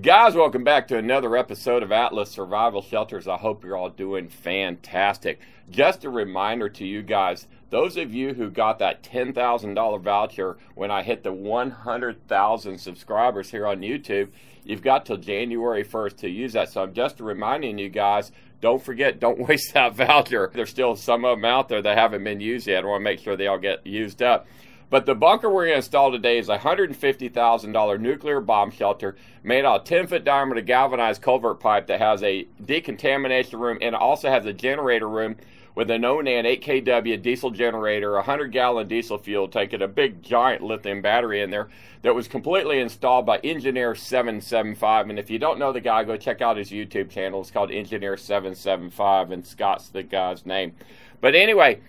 Guys, welcome back to another episode of Atlas Survival Shelters. I hope you're all doing fantastic. Just a reminder to you guys, those of you who got that $10,000 voucher when I hit the 100,000 subscribers here on YouTube, you've got till January 1st to use that. So I'm just reminding you guys, don't forget, don't waste that voucher. There's still some of them out there that haven't been used yet. I want to make sure they all get used up. But the bunker we're going to install today is a $150,000 nuclear bomb shelter made out of 10-foot diameter galvanized culvert pipe that has a decontamination room and also has a generator room with an Onan 8 kW diesel generator, a 100-gallon diesel fuel tank, and a big giant lithium battery in there that was completely installed by Engineer 775. And if you don't know the guy, go check out his YouTube channel. It's called Engineer 775, and Scott's the guy's name. But anyway,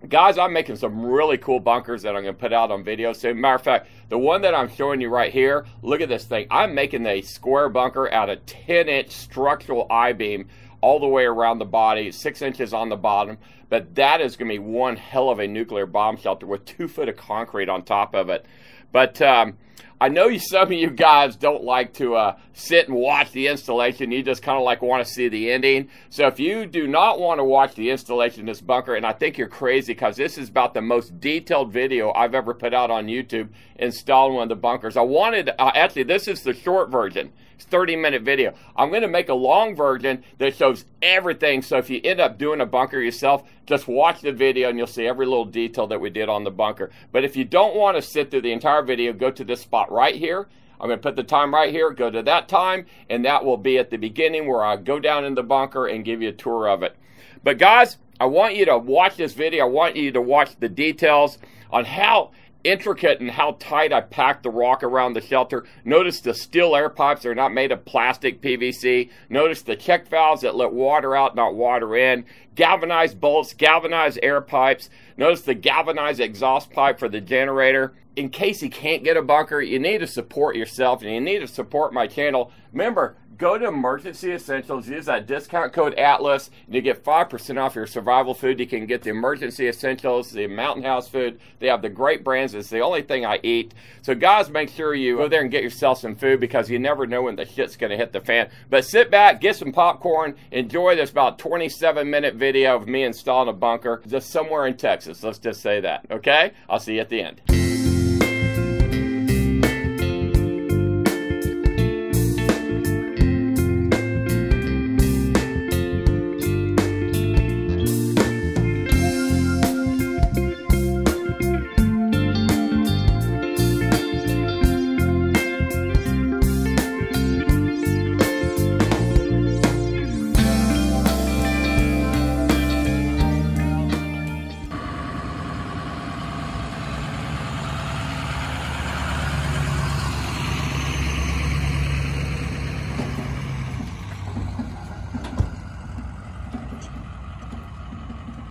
guys, I'm making some really cool bunkers that I'm going to put out on video soon. Matter of fact, the one that I'm showing you right here, look at this thing. I'm making a square bunker out of 10-inch structural I-beam all the way around the body, 6 inches on the bottom. But that is going to be one hell of a nuclear bomb shelter with 2 foot of concrete on top of it. But I know some of you guys don't like to sit and watch the installation. You just kind of like want to see the ending. So if you do not want to watch the installation of this bunker, and I think you're crazy because this is about the most detailed video I've ever put out on YouTube installing one of the bunkers. I wanted, actually this is the short version. It's a 30-minute video. I'm going to make a long version that shows everything. So if you end up doing a bunker yourself, just watch the video and you'll see every little detail that we did on the bunker. But if you don't want to sit through the entire video, go to this spot right here. I'm going to put the time right here, go to that time, and that will be at the beginning where I go down in the bunker and give you a tour of it. But guys, I want you to watch this video. I want you to watch the details on how intricate and how tight I packed the rock around the shelter. Notice the steel air pipes are not made of plastic PVC. Notice the check valves that let water out, not water in. Galvanized bolts, galvanized air pipes. Notice the galvanized exhaust pipe for the generator. In case you can't get a bunker, you need to support yourself and you need to support my channel. Remember, go to Emergency Essentials, use that discount code ATLAS, and you get 5% off your survival food. You can get the Emergency Essentials, the Mountain House food. They have the great brands. It's the only thing I eat. So guys, make sure you go there and get yourself some food because you never know when the shit's going to hit the fan. But sit back, get some popcorn, enjoy this about 27-minute video of me installing a bunker just somewhere in Texas. Let's just say that, okay? I'll see you at the end.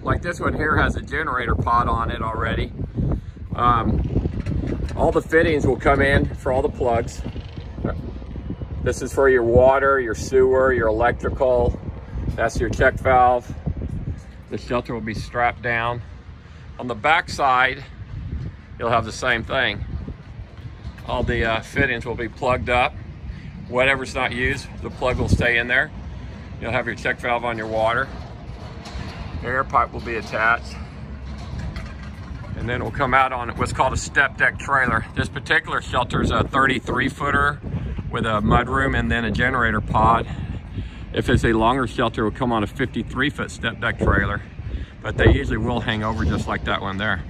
Like this one here has a generator pod on it already. All the fittings will come in for all the plugs. This is for your water, your sewer, your electrical. That's your check valve. The shelter will be strapped down. On the back side, you'll have the same thing. All the fittings will be plugged up. Whatever's not used, the plug will stay in there. You'll have your check valve on your water. The air pipe will be attached, and then it will come out on what's called a step deck trailer. This particular shelter is a 33-footer with a mudroom and then a generator pod. If it's a longer shelter, it will come on a 53-foot step deck trailer, but they usually will hang over just like that one there.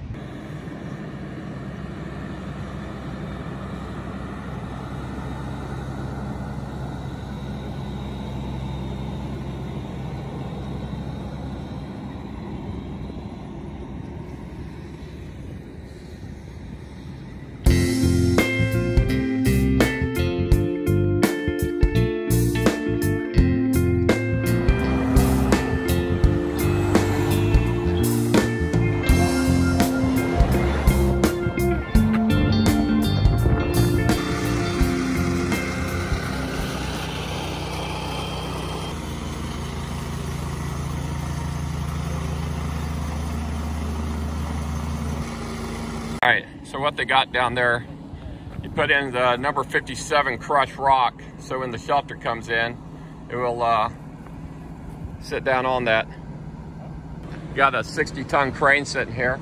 So what they got down there, you put in the number 57 crushed rock, so when the shelter comes in, it will sit down on that. Got a 60-ton crane sitting here.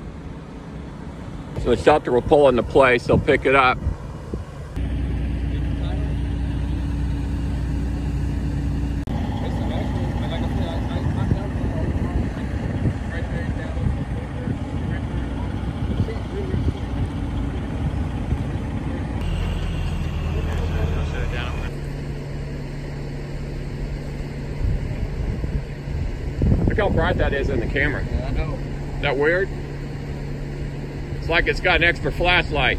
So the shelter will pull into place, they'll pick it up. Look how bright that is in the camera. Yeah, I know. Is that weird? It's like it's got an extra flashlight.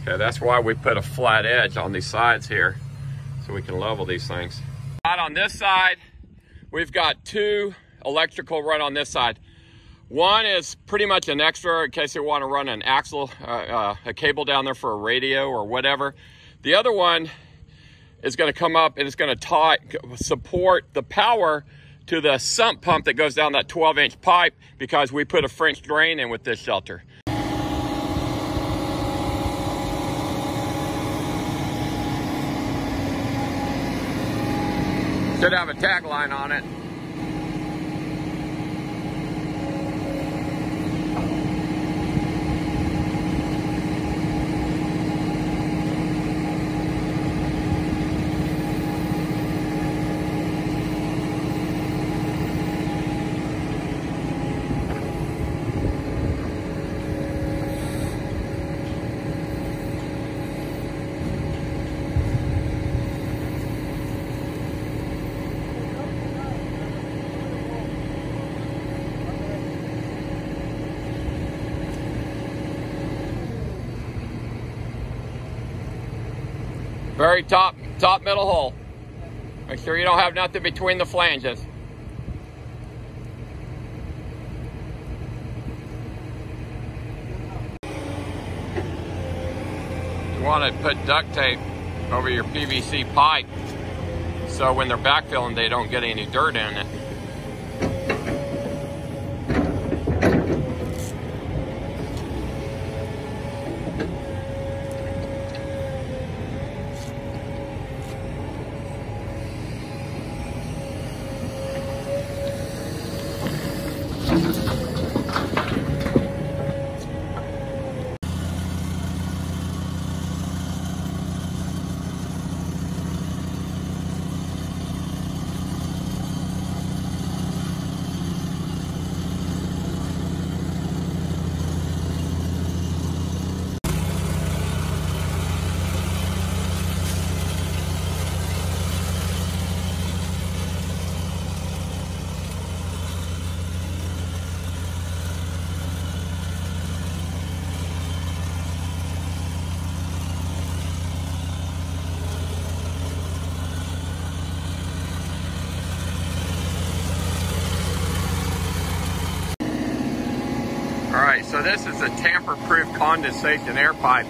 Okay, that's why we put a flat edge on these sides here, so we can level these things. Out on this side, we've got two electrical run on this side. One is pretty much an extra in case they want to run an axle, a cable down there for a radio or whatever. The other one is going to come up and it's going to support the power to the sump pump that goes down that 12-inch pipe, because we put a French drain in with this shelter. Should have a tagline on it. Very top middle hole. Make sure you don't have nothing between the flanges. You want to put duct tape over your PVC pipe so when they're backfilling they don't get any dirt in it. Alright, so this is a tamper-proof condensation air pipe.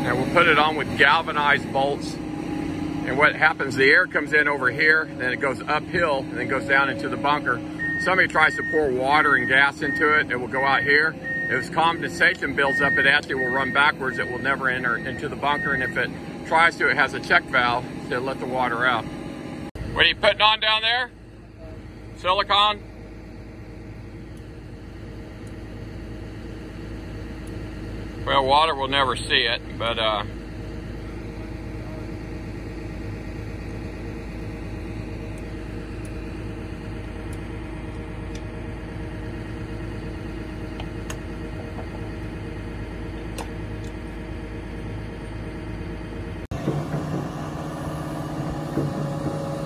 And we'll put it on with galvanized bolts. And what happens, the air comes in over here, then it goes uphill, and then goes down into the bunker. Somebody tries to pour water and gas into it, it will go out here. If condensation builds up, it actually will run backwards. It will never enter into the bunker. And if it tries to, it has a check valve. to let the water out. What are you putting on down there? Silicone? Well, water will never see it, but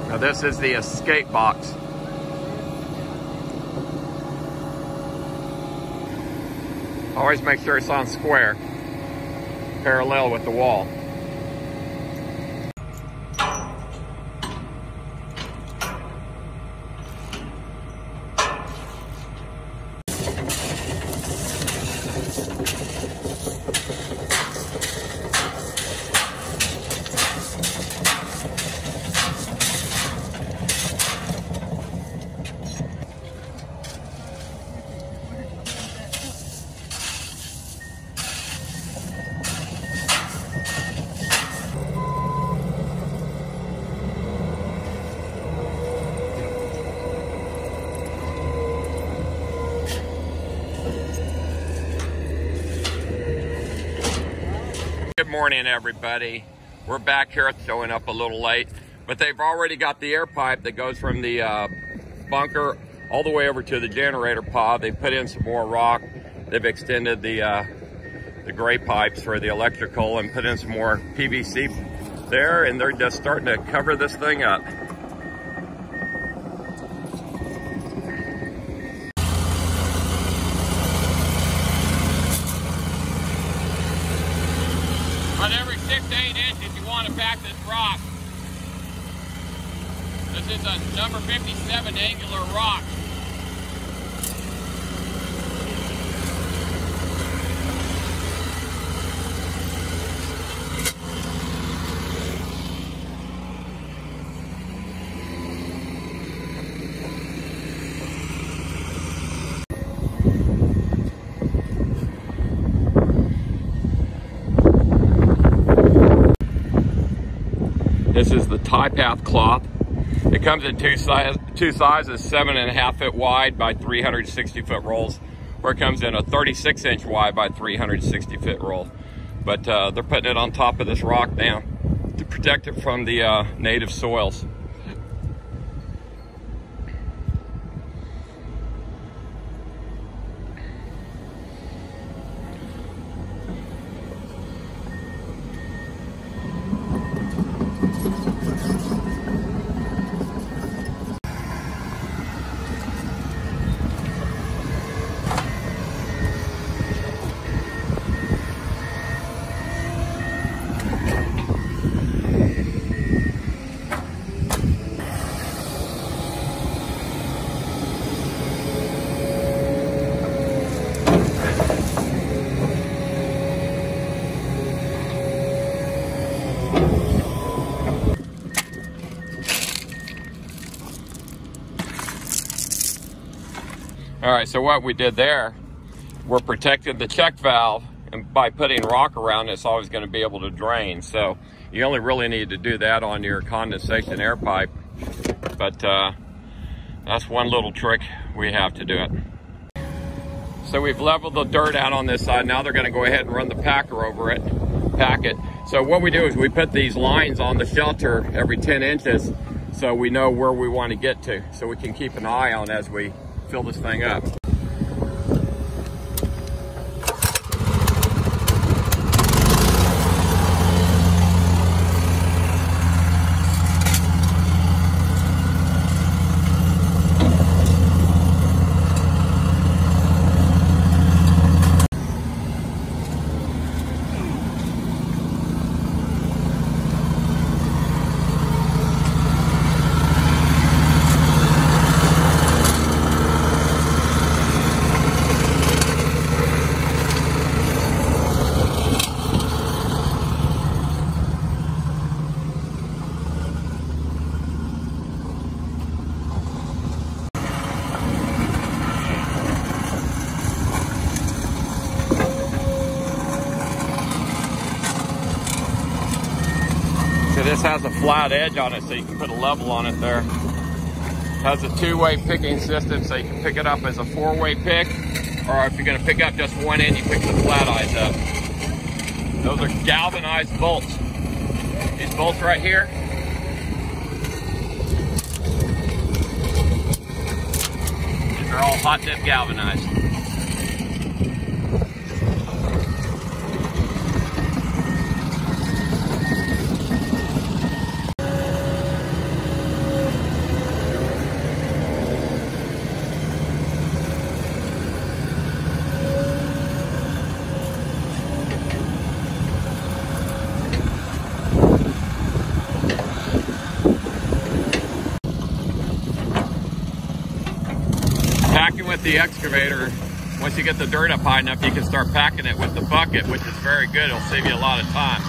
now this is the escape box. Always make sure it's on square, parallel with the wall. Good morning, everybody. We're back here, showing up a little late, but they've already got the air pipe that goes from the bunker all the way over to the generator pod. They put in some more rock. They've extended the gray pipes for the electrical and put in some more PVC there, and they're just starting to cover this thing up. But every 6 to 8 inches, you want to pack this rock. This is a number 57 angular rock. This is the tie path cloth. It comes in two sizes, 7.5 foot wide by 360 foot rolls, or it comes in a 36-inch wide by 360 foot roll. But they're putting it on top of this rock now to protect it from the native soils. All right, so what we did there, we're protected the check valve, and by putting rock around, it's always going to be able to drain. So you only really need to do that on your condensation air pipe, but that's one little trick we have to do it. So we've leveled the dirt out on this side. Now they're going to go ahead and run the packer over it, pack it. So what we do is we put these lines on the shelter every 10 inches so we know where we want to get to, so we can keep an eye on as we fill this thing up. flat edge on it so you can put a level on it there. Has a two-way picking system so you can pick it up as a four-way pick, or if you're going to pick up just one end, you pick the flat eyes up. Those are galvanized bolts. These bolts right here, these are all hot dip galvanized. Packing with the excavator, once you get the dirt up high enough, you can start packing it with the bucket, which is very good. It'll save you a lot of time.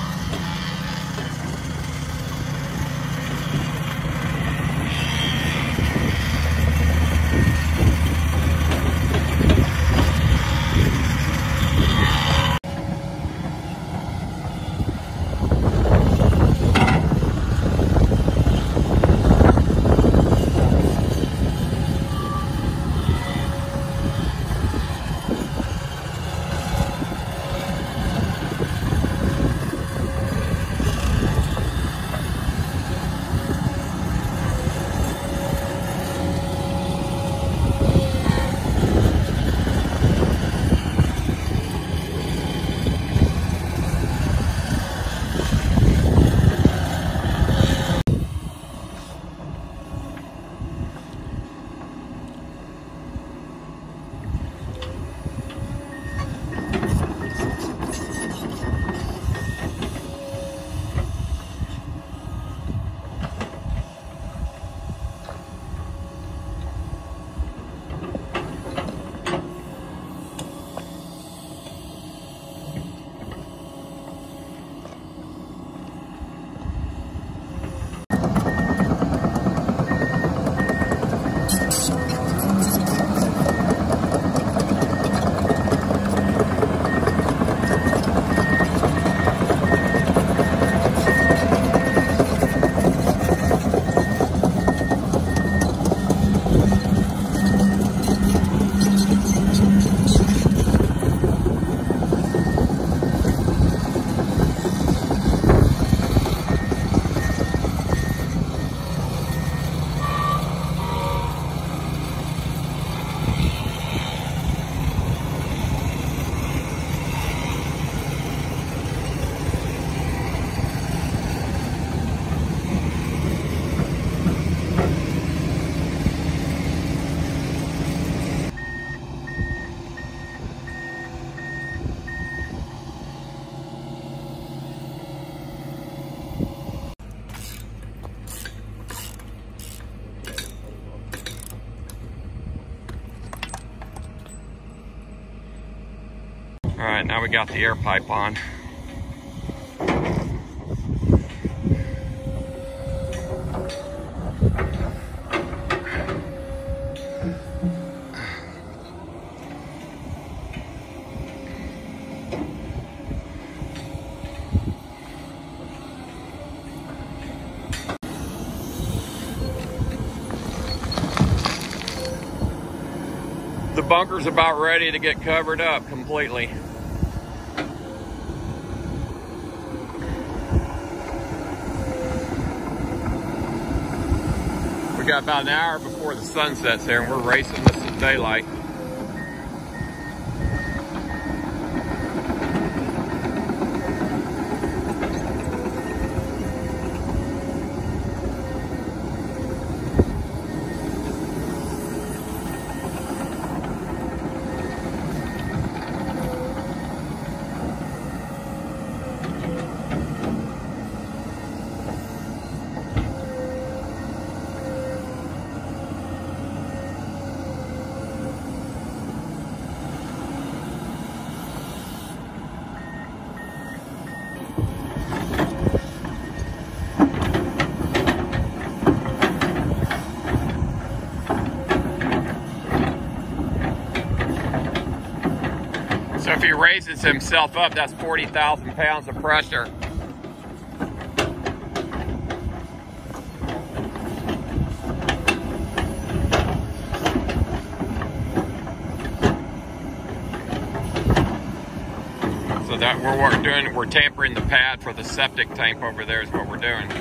All right, now we got the air pipe on. The bunker's about ready to get covered up completely. We got about an hour before the sun sets here, and we're racing this in daylight. So if he raises himself up, that's 40,000 pounds of pressure. We're tampering the pad for the septic tank over there is what we're doing.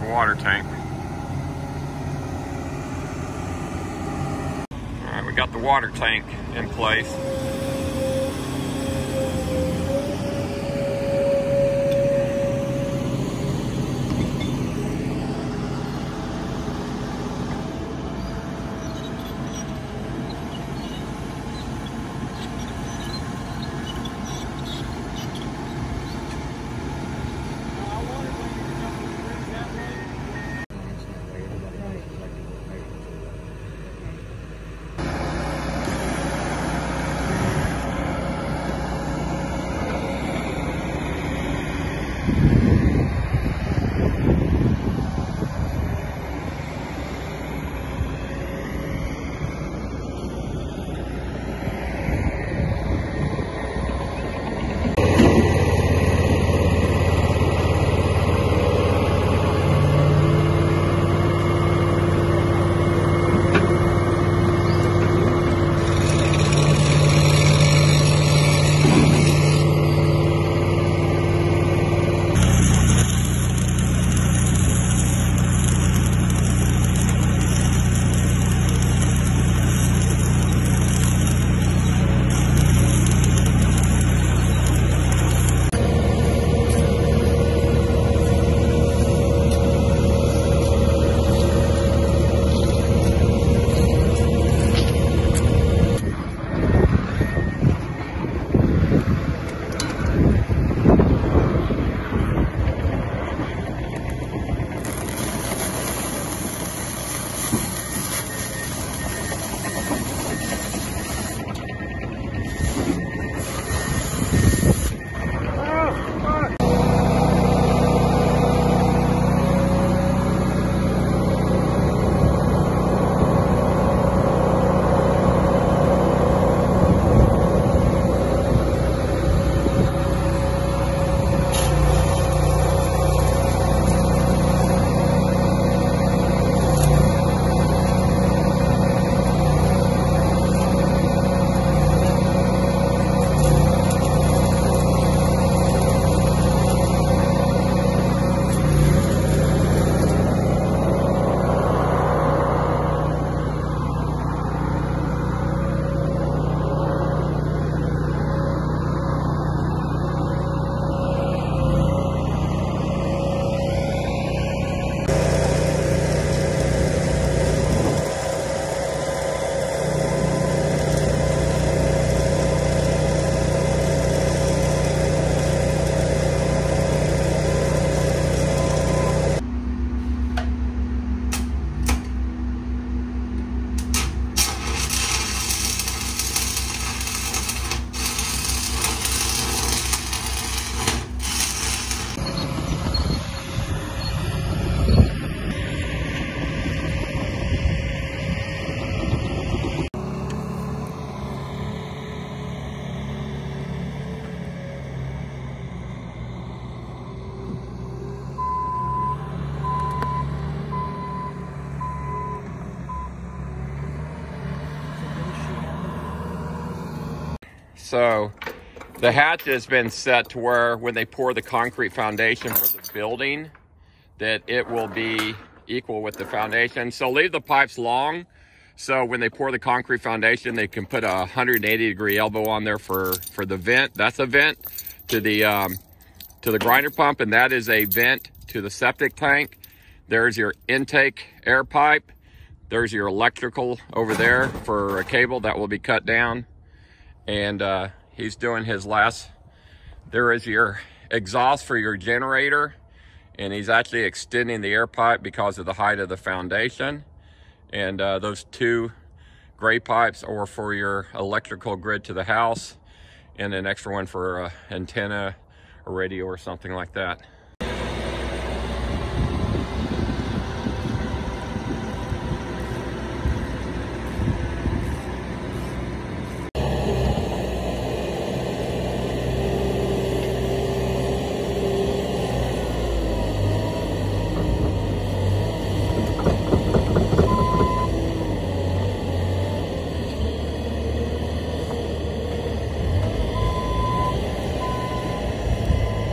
Water tank. All right, we got the water tank in place. So the hatch has been set to where when they pour the concrete foundation for the building, that it will be equal with the foundation. So leave the pipes long, so when they pour the concrete foundation, they can put a 180-degree elbow on there for the vent. That's a vent to the grinder pump, and that is a vent to the septic tank. There's your intake air pipe. There's your electrical over there for a cable that will be cut down. And he's doing his last. There is your exhaust for your generator, and he's actually extending the air pipe because of the height of the foundation. And those two gray pipes are for your electrical grid to the house, and an extra one for antenna, a radio, or something like that.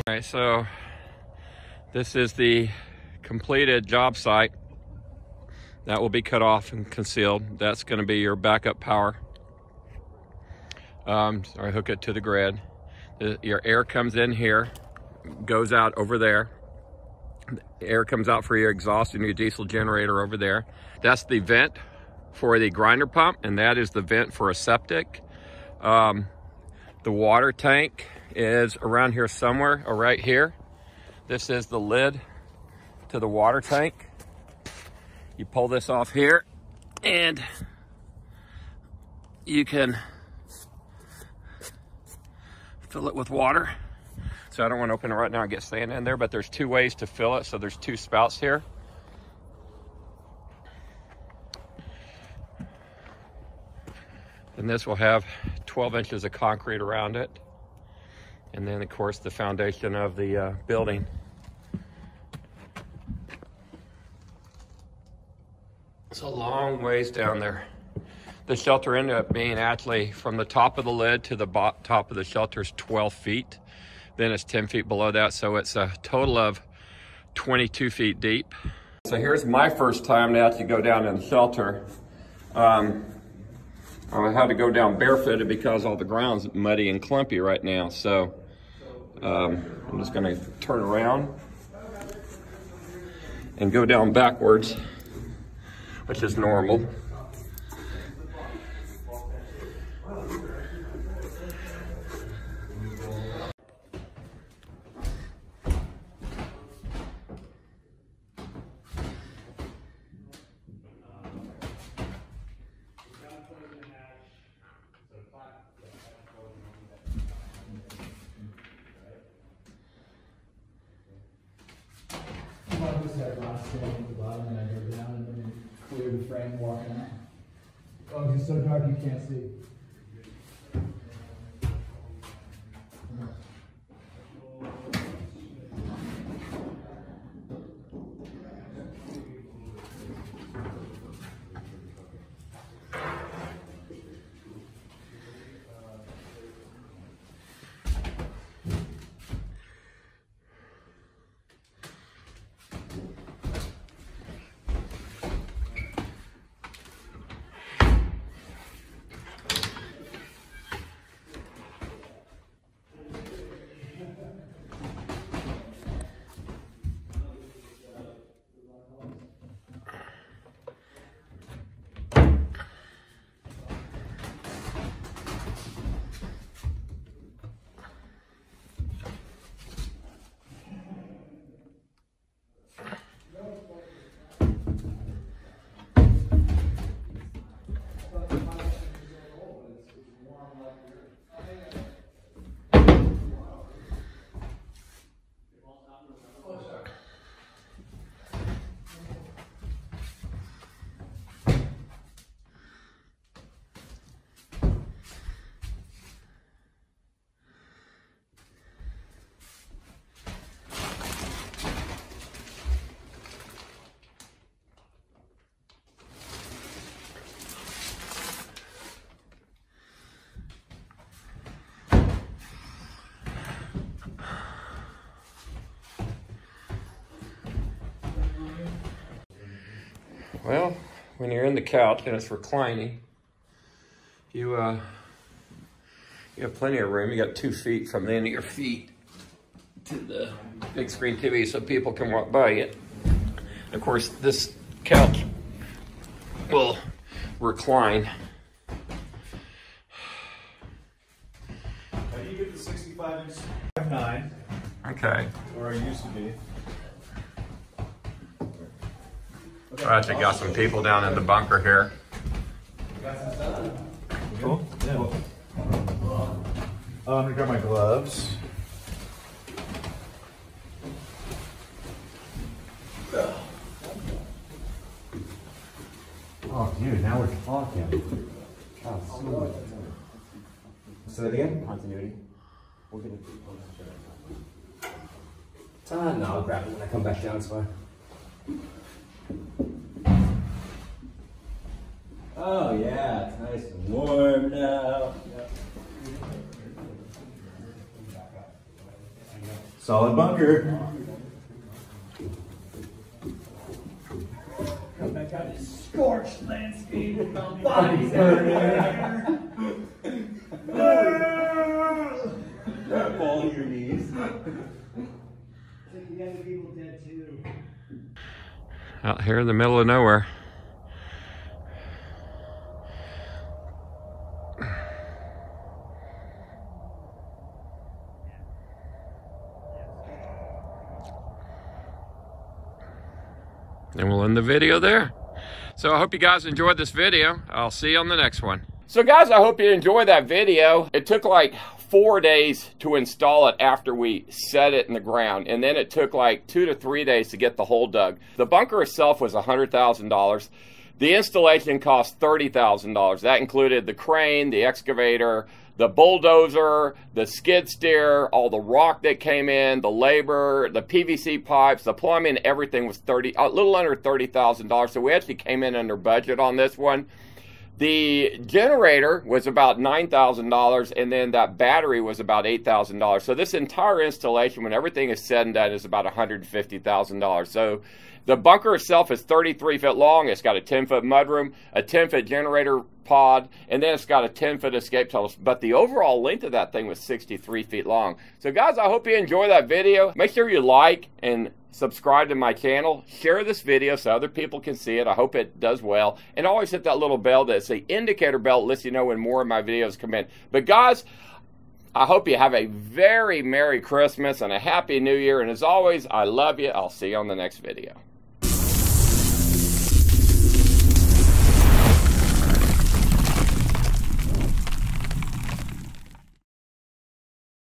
Alright, so this is the completed job site. That will be cut off and concealed. That's going to be your backup power. Sorry, hook it to the grid. Your air comes in here, goes out over there. The air comes out for your exhaust and your diesel generator over there. That's the vent for the grinder pump, and that is the vent for a septic. The water tank is around here somewhere, or right here. This is the lid to the water tank. You pull this off here, and you can fill it with water. So I don't want to open it right now and get sand in there, but there's two ways to fill it. So there's two spouts here. And this will have 12 inches of concrete around it. And then, of course, the foundation of the building. It's a long ways down there. The shelter ended up being actually from the top of the lid to the top of the shelter is 12 feet. Then it's 10 feet below that, so it's a total of 22 feet deep. So here's my first time to actually go down in the shelter. I had to go down barefooted because all the ground's muddy and clumpy right now. So I'm just gonna turn around and go down backwards, which is normal. Clear the frame walking out. Oh, it's so dark you can't see. Well, when you're in the couch and it's reclining, you have plenty of room. You got 2 feet from the end of your feet to the big screen TV so people can walk by it. Of course, this couch will recline. You get the 65-inch 5.9. Okay. Or it used to be. All right, they got some people down in the bunker here. Cool. Yeah. I'm gonna grab my gloves. Oh, dude, now we're talking. Oh, so much. Say that again? Continuity. We're gonna no, I'll grab it when I come back down, it's fine. Oh, yeah, it's nice and warm now. Yep. Solid bunker. Come back out this scorched landscape with bodies everywhere. Fall to your knees. Like the other people dead too. Out here in the middle of nowhere. And we'll end the video there. So I hope you guys enjoyed this video. I'll see you on the next one. So guys, I hope you enjoyed that video. It took like 4 days to install it after we set it in the ground. And then it took like 2 to 3 days to get the hole dug. The bunker itself was $100,000. The installation cost $30,000. That included the crane, the excavator, the bulldozer, the skid steer, all the rock that came in, the labor, the PVC pipes, the plumbing, everything was a little under $30,000. So we actually came in under budget on this one. The generator was about $9,000, and then that battery was about $8,000. So this entire installation, when everything is said and done, is about $150,000. So the bunker itself is 33 feet long. It's got a 10-foot mudroom, a 10-foot generator pod, and then it's got a 10-foot escape tunnel. But the overall length of that thing was 63 feet long. So guys, I hope you enjoy that video. Make sure you like and subscribe to my channel. Share this video so other people can see it. I hope it does well. And always hit that little bell that's the indicator bell. It lets you know when more of my videos come in. But guys, I hope you have a very Merry Christmas and a Happy New Year. And as always, I love you. I'll see you on the next video.